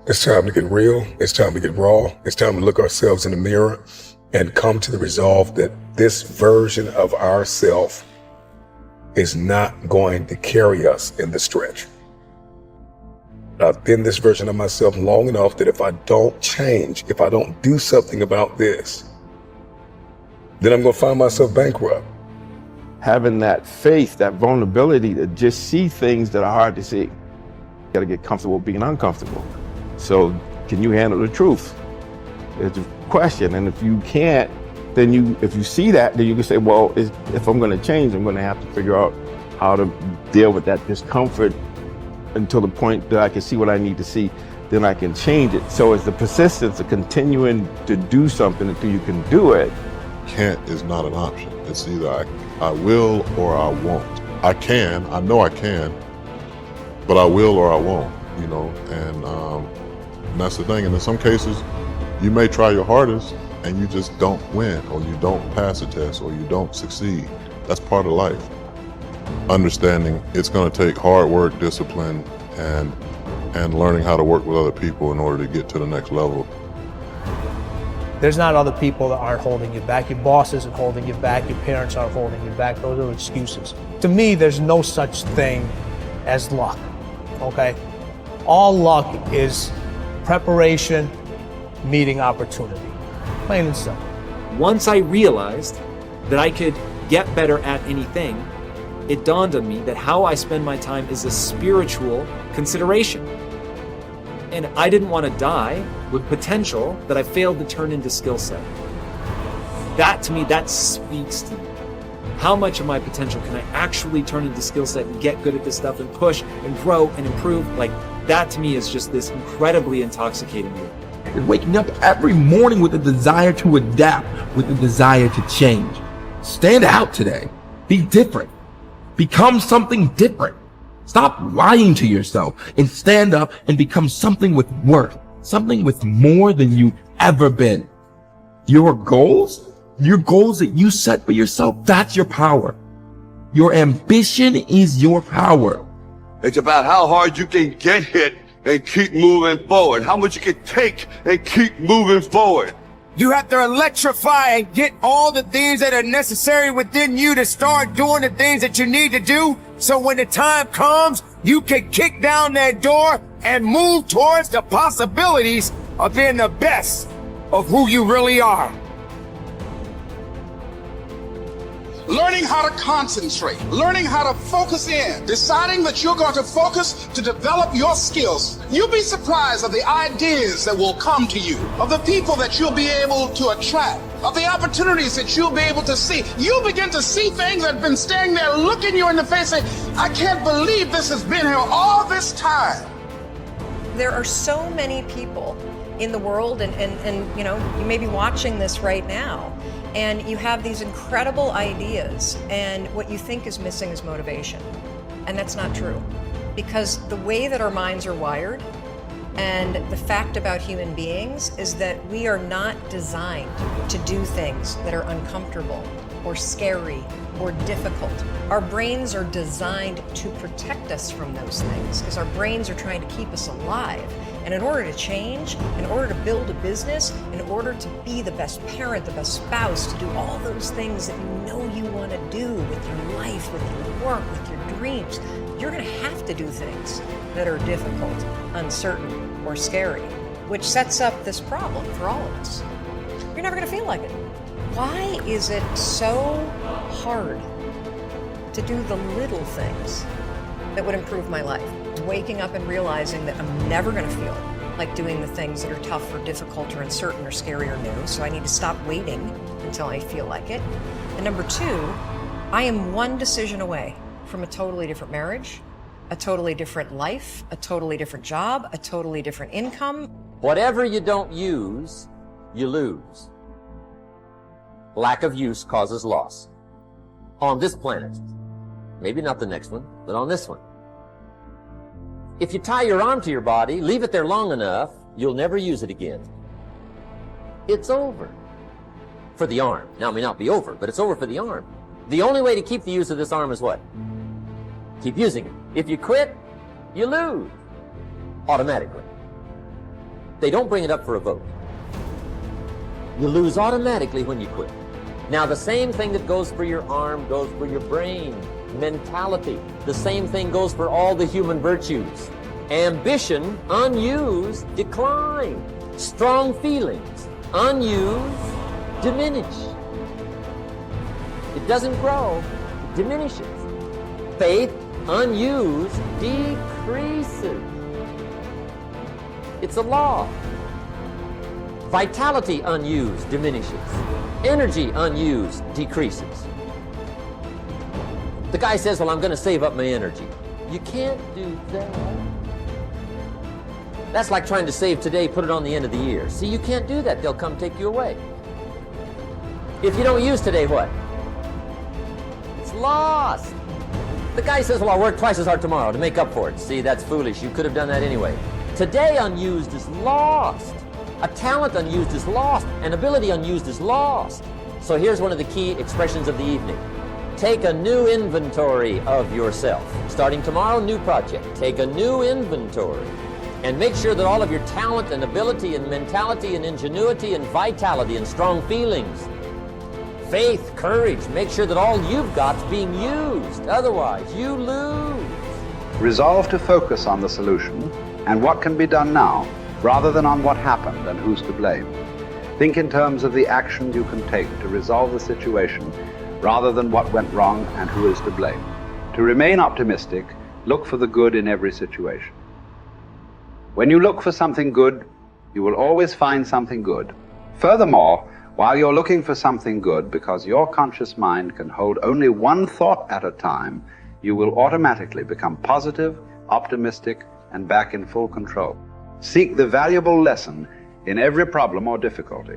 It's time to get real. It's time to get raw. It's time to look ourselves in the mirror and come to the resolve that this version of ourself is not going to carry us in the stretch. I've been this version of myself long enough that if I don't change, if I don't do something about this, then I'm going to find myself bankrupt. Having that faith, that vulnerability to just see things that are hard to see. You got to get comfortable being uncomfortable. So can you handle the truth? It's a question. And if you can't, then if you see that, then you can say, well, if I'm going to change, I'm going to have to figure out how to deal with that discomfort until the point that I can see what I need to see, then I can change it. So it's the persistence of continuing to do something until you can do it. Can't is not an option. It's either I will or I won't. I can, I know I can, but I will or I won't, you know, and that's the thing. And in some cases, you may try your hardest and you just don't win, or you don't pass a test, or you don't succeed. That's part of life. Understanding it's going to take hard work, discipline, and learning how to work with other people in order to get to the next level. There's not other people that aren't holding you back. Your boss isn't holding you back. Your parents aren't holding you back. Those are excuses. To me, there's no such thing as luck, okay? All luck is preparation meeting opportunity, plain and simple. Once I realized that I could get better at anything, it dawned on me that how I spend my time is a spiritual consideration. And I didn't want to die with potential that I failed to turn into skill set. That, to me, that speaks to me. How much of my potential can I actually turn into skill set and get good at this stuff and push and grow and improve? Like, that to me is just this incredibly intoxicating thing. You're waking up every morning with a desire to adapt, with a desire to change. Stand out today. Be different. Become something different. Stop lying to yourself and stand up and become something with worth, something with more than you've ever been. Your goals that you set for yourself, that's your power. Your ambition is your power. It's about how hard you can get hit and keep moving forward. How much you can take and keep moving forward. You have to electrify and get all the things that are necessary within you to start doing the things that you need to do. So when the time comes, you can kick down that door and move towards the possibilities of being the best of who you really are. Learning how to concentrate, learning how to focus in, deciding that you're going to focus to develop your skills. You'll be surprised of the ideas that will come to you, of the people that you'll be able to attract, of the opportunities that you'll be able to see. You'll begin to see things that have been standing there looking you in the face saying, I can't believe this has been here all this time. There are so many people in the world and you know, you may be watching this right now, and you have these incredible ideas, and what you think is missing is motivation. And that's not true. Because the way that our minds are wired, and the fact about human beings, is that we are not designed to do things that are uncomfortable or scary or difficult. Our brains are designed to protect us from those things, because our brains are trying to keep us alive. And in order to change, in order to build a business, in order to be the best parent, the best spouse, to do all those things that you know you want to do with your life, with your work, with your dreams, you're going to have to do things that are difficult, uncertain, or scary, which sets up this problem for all of us. You're never going to feel like it. Why is it so hard to do the little things that would improve my life? Waking up and realizing that I'm never going to feel like doing the things that are tough or difficult or uncertain or scary or new, so I need to stop waiting until I feel like it. And number two, I am one decision away from a totally different marriage, a totally different life, a totally different job, a totally different income. Whatever you don't use, you lose. Lack of use causes loss. On this planet. Maybe not the next one, but on this one. If you tie your arm to your body, leave it there long enough, you'll never use it again. It's over. For the arm. Now, it may not be over, but it's over for the arm. The only way to keep the use of this arm is what? Keep using it. If you quit, you lose. Automatically. They don't bring it up for a vote. You lose automatically when you quit. Now, the same thing that goes for your arm goes for your brain, mentality. The same thing goes for all the human virtues. Ambition, unused, decline. Strong feelings, unused, diminish. It doesn't grow, it diminishes. Faith, unused, decreases. It's a law. Vitality, unused, diminishes. Energy, unused, decreases. The guy says, well, I'm going to save up my energy. You can't do that. That's like trying to save today, put it on the end of the year. See, you can't do that. They'll come take you away. If you don't use today, what? It's lost. The guy says, well, I'll work twice as hard tomorrow to make up for it. See, that's foolish. You could have done that anyway. Today unused is lost. A talent unused is lost. An ability unused is lost. So here's one of the key expressions of the evening. Take a new inventory of yourself. Starting tomorrow, new project. Take a new inventory. And make sure that all of your talent and ability and mentality and ingenuity and vitality and strong feelings, faith, courage, make sure that all you've got's being used. Otherwise, you lose. Resolve to focus on the solution and what can be done now, rather than on what happened and who's to blame. Think in terms of the actions you can take to resolve the situation, rather than what went wrong and who is to blame. To remain optimistic, look for the good in every situation. When you look for something good, you will always find something good. Furthermore, while you're looking for something good, because your conscious mind can hold only one thought at a time, you will automatically become positive, optimistic, and back in full control. Seek the valuable lesson in every problem or difficulty.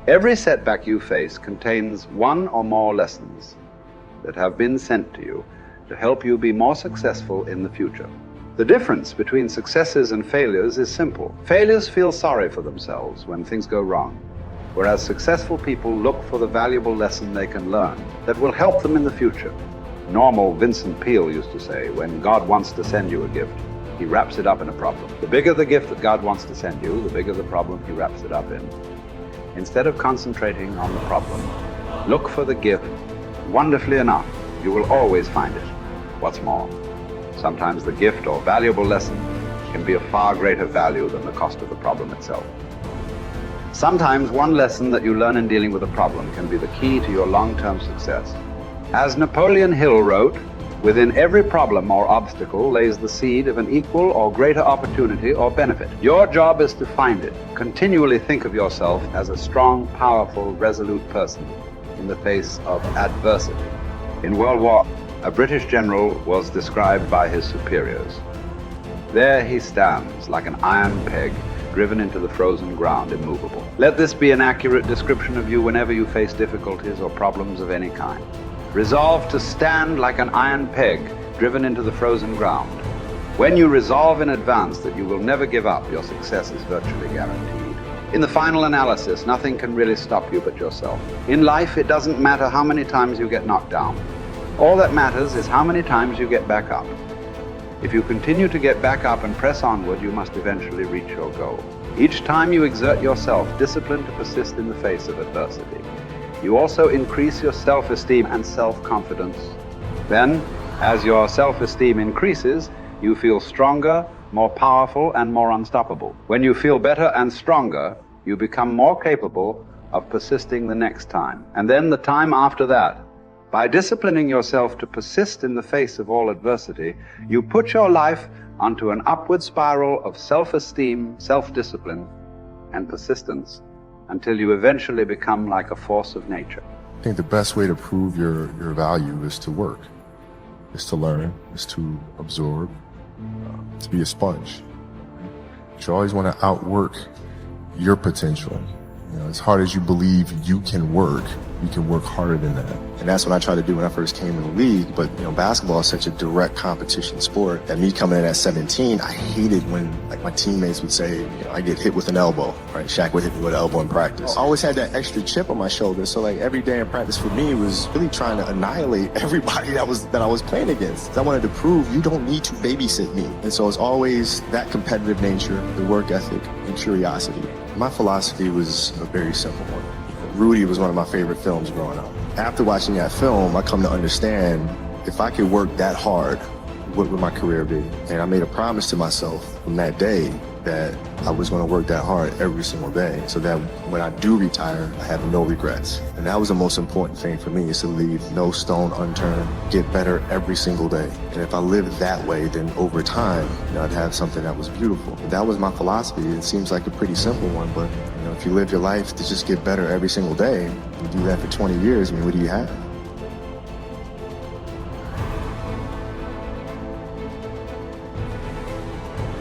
Every setback you face contains one or more lessons that have been sent to you to help you be more successful in the future. The difference between successes and failures is simple. Failures feel sorry for themselves when things go wrong, whereas successful people look for the valuable lesson they can learn that will help them in the future. Normal Vincent Peale used to say, when God wants to send you a gift, he wraps it up in a problem. The bigger the gift that God wants to send you, the bigger the problem he wraps it up in. Instead of concentrating on the problem, look for the gift. Wonderfully enough, you will always find it. What's more, sometimes the gift or valuable lesson can be of far greater value than the cost of the problem itself. Sometimes one lesson that you learn in dealing with a problem can be the key to your long-term success. As Napoleon Hill wrote, within every problem or obstacle lays the seed of an equal or greater opportunity or benefit. Your job is to find it. Continually think of yourself as a strong, powerful, resolute person in the face of adversity. In World War, a British general was described by his superiors. There he stands like an iron peg driven into the frozen ground, immovable. Let this be an accurate description of you whenever you face difficulties or problems of any kind. Resolve to stand like an iron peg driven into the frozen ground. When you resolve in advance that you will never give up, your success is virtually guaranteed. In the final analysis, nothing can really stop you but yourself. In life, it doesn't matter how many times you get knocked down. All that matters is how many times you get back up. If you continue to get back up and press onward, you must eventually reach your goal. Each time you exert yourself, discipline to persist in the face of adversity, you also increase your self-esteem and self-confidence. Then, as your self-esteem increases, you feel stronger, more powerful, and more unstoppable. When you feel better and stronger, you become more capable of persisting the next time, and then the time after that. By disciplining yourself to persist in the face of all adversity, you put your life onto an upward spiral of self-esteem, self-discipline, and persistence until you eventually become like a force of nature. I think the best way to prove your value is to work, is to learn, is to absorb, to be a sponge. You always want to outwork your potential You know, as hard as you believe you can work harder than that. And that's what I tried to do when I first came in the league. But, you know, basketball is such a direct competition sport that me coming in at 17, I hated when, like, my teammates would say, you know, I get hit with an elbow, right? Shaq would hit me with an elbow in practice. I always had that extra chip on my shoulder. So, like, every day in practice for me was really trying to annihilate everybody that I was playing against. I wanted to prove you don't need to babysit me. And so it's always that competitive nature, the work ethic, and curiosity. My philosophy was a very simple one. Rudy was one of my favorite films growing up. After watching that film, I come to understand if I could work that hard, what would my career be? And I made a promise to myself from that day that I was going to work that hard every single day so that when I do retire, I have no regrets. And that was the most important thing for me, is to leave no stone unturned, get better every single day. And if I lived that way, then over time, you know, I'd have something that was beautiful. That was my philosophy. It seems like a pretty simple one, but you know, if you live your life to just get better every single day, you do that for 20 years, I mean, what do you have?